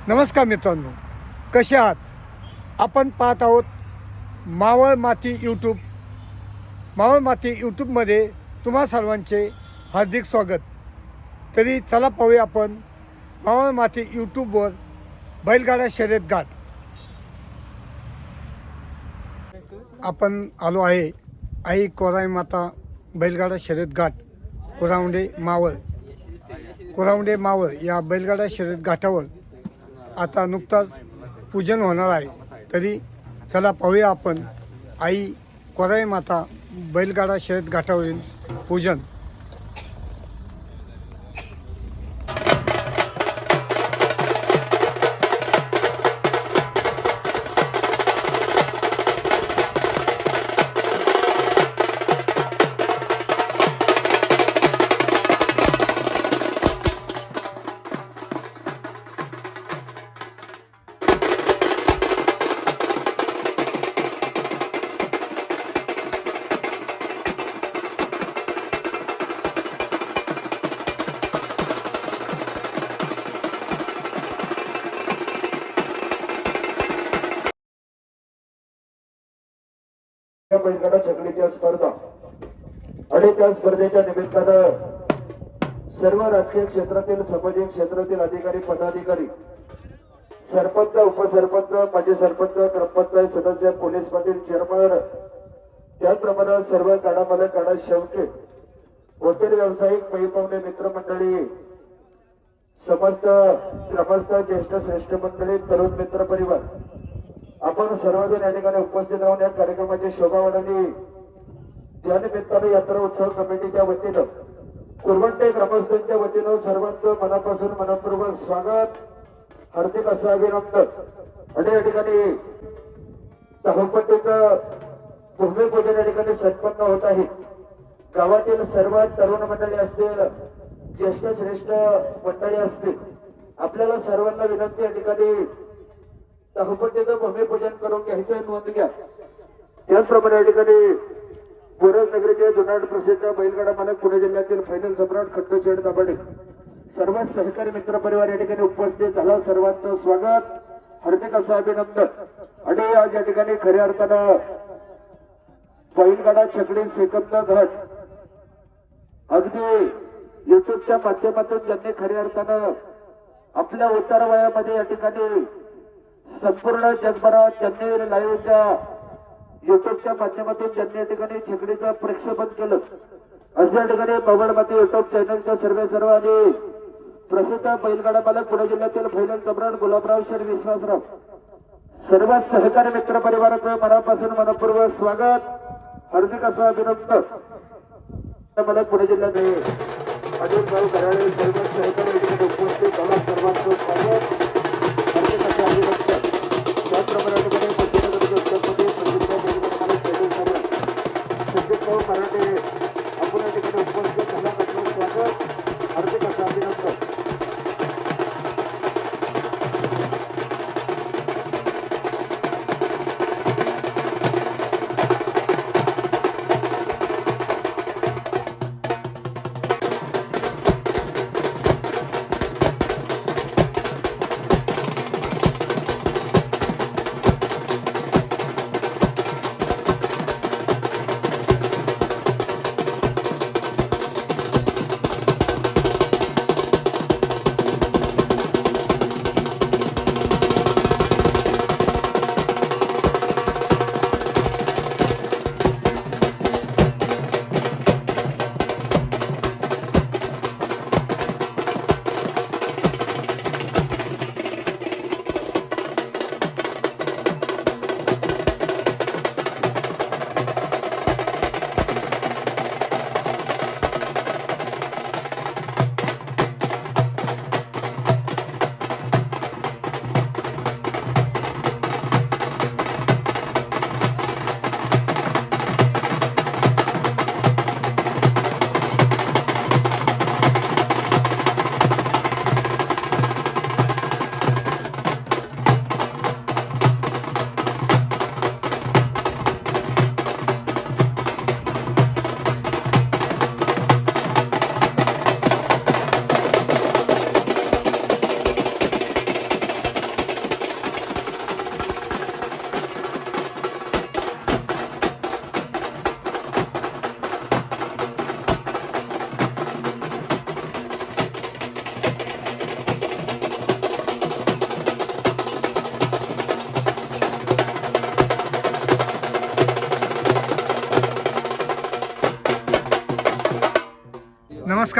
नमस्कार मित्रांनो, कसे आहात? आपण पाहत आहोत मावळ माती यूट्यूब. मावळ माती यूट्यूबमध्ये तुम्हा सर्वांचे हार्दिक स्वागत. तरी चला पाहूया आपण मावळ माती यूट्यूबवर बैलगाडा शर्यत घाट. आपण आलो आहे आई कोराई माता बैलगाडा शर्यत घाट कुरावंडे मावळ या बैलगाडा शर्यत घाटावर आता नुकताच पूजन होणार आहे. तरी चला पाहूया आपण आई कोराई माता बैलगाडा शर्यत घाटावरील पूजन. बैलगाडा छकडीच्या स्पर्धा आणि त्या स्पर्धेच्या निमित्तानं सर्व राजकीय क्षेत्रातील सामाजिक क्षेत्रातील अधिकारी पदाधिकारी सरपंच उपसरपंच माजी सरपंच ग्रामपंचायत सदस्य पोलीस पाटील चेअरमन त्याचप्रमाणे सर्व काडा मालक काडा शेवटे हॉटेल व्यावसायिक पैपावणे मित्रमंडळी समस्त ग्रामस्थ ज्येष्ठ श्रेष्ठ मंडळी तरुण मित्र परिवार आपण सर्वजण या ठिकाणी उपस्थित राहून या कार्यक्रमाची शोभा वाढवली. त्या निमित्तानं यात्रा उत्सव कमिटीच्या वतीनं कुरवंटे ग्रामस्थांच्या वतीनं सर्वांचं मनापासून मनपूर्वक स्वागत, हार्दिक असं अभिनंदन. आणि या ठिकाणी धावपट्टीचं भूमिपूजन या ठिकाणी संपन्न होत आहे. गावातील सर्व तरुण मंडळी असतील, ज्येष्ठ श्रेष्ठ मंडळी असतील, आपल्याला सर्वांना विनंती या ठिकाणी धावपट्टीचं भूमिपूजन करून घ्यायचं, नोंद घ्या. त्याचप्रमाणे या ठिकाणी बोरज नगरीचे जुनाट प्रसिद्ध बैलगाडा मालक पुणे जिल्ह्यातील फायनल सम्राट खड्डूशेठ दाभाडे सर्व सहकारी मित्र परिवार या ठिकाणी उपस्थित झाला. सर्वांचं स्वागत, हार्दिक असं अभिनंदन. आणि आज या ठिकाणी खऱ्या अर्थानं बैलगाडा छकडी सेकंद घाट अगदी युट्यूबच्या माध्यमातून ज्यांनी खऱ्या अर्थानं आपल्या उतार वयामध्ये या ठिकाणी संपूर्ण जगभरात ज्यांनी लाईव्हच्या युट्यूबच्या माध्यमातून ज्यांनी या ठिकाणी छकडीचं प्रक्षेपण केलं, अशा ठिकाणी मावळ माती युट्यूब चॅनलच्या सर्व आणि प्रसिद्ध बैलगाडा मालक पुणे जिल्ह्यातील फायनल सम्राट गुलाबराव शेठ विश्वासराव सर्व सहकारी मित्र परिवाराचं मनापासून मनपूर्वक स्वागत, हार्दिक असं अभिनंदन. मालक पुणे जिल्ह्याचे अनिल भाऊ घराळे सर्व सहकारी ठिकाणी उपस्थित झाला. सर्वांचं स्वागत, हार्दिक असं अभिनंदन. त्याचप्रमाणे संदीप भाऊ मराठे आपण या ठिकाणी उपस्थित झाला. स्वागत, हार्दिक असं अभिनंदन.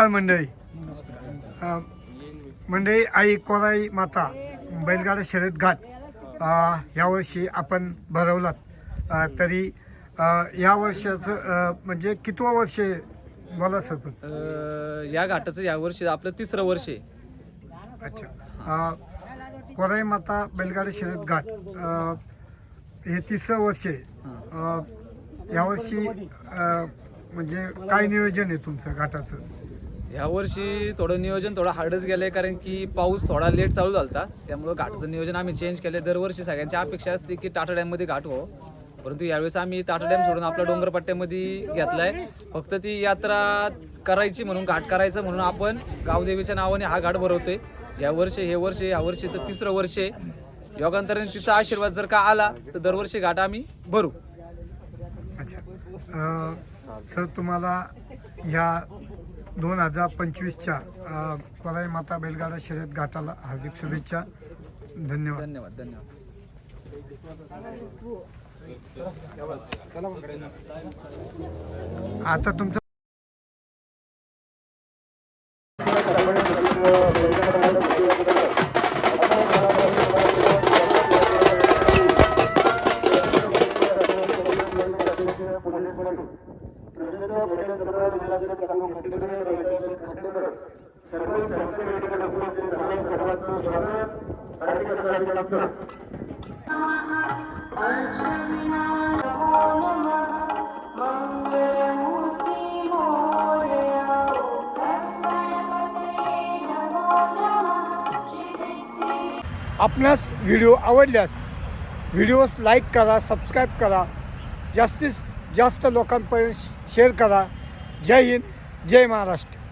नमस्कार मंडळी. मंडळी, आई कोराई माता बैलगाडा शर्यत घाट यावर्षी आपण भरवलात. तरी या वर्षाचं म्हणजे कितवं वर्ष आहे? बोला सरपंच. या घाटाचं यावर्षी आपलं 3रं वर्ष आहे. अच्छा. कोराई माता बैलगाडा शर्यत घाट हे 3रं वर्ष आहे. यावर्षी म्हणजे काय नियोजन आहे तुमचं घाटाचं? यावर्षी थोडं नियोजन थोडं हार्डच गेलं आहे, कारण की पाऊस थोडा लेट चालू झाला होता. त्यामुळं घाटाचं नियोजन आम्ही चेंज केलं. दरवर्षी सगळ्यांची अपेक्षा असते की टाटा डॅममध्ये घाट व्हावं, परंतु यावेळेस आम्ही टाटा डॅम सोडून आपल्या डोंगरपट्ट्यामध्ये घेतला आहे. फक्त ती यात्रा करायची म्हणून, घाट करायचं म्हणून आपण गावदेवीच्या नावाने हा घाट भरवतोय. या वर्षीचं 3रं वर्ष आहे. योगांतराने तिचा आशीर्वाद जर का आला तर दरवर्षी घाट आम्ही भरू. अच्छा. सर, तुम्हाला ह्या 2025च्या कोराई माता बैलगाडा शर्यत घाटाला हार्दिक शुभेच्छा. धन्यवाद. धन्यवाद. धन्यवाद. आता तुमचं आपणास व्हिडिओ आवडल्यास व्हिडिओस लाईक करा, सबस्क्राईब करा, जास्तीत जास्त लोकांपर्यंत शेअर करा. जय हिंद, जय महाराष्ट्र.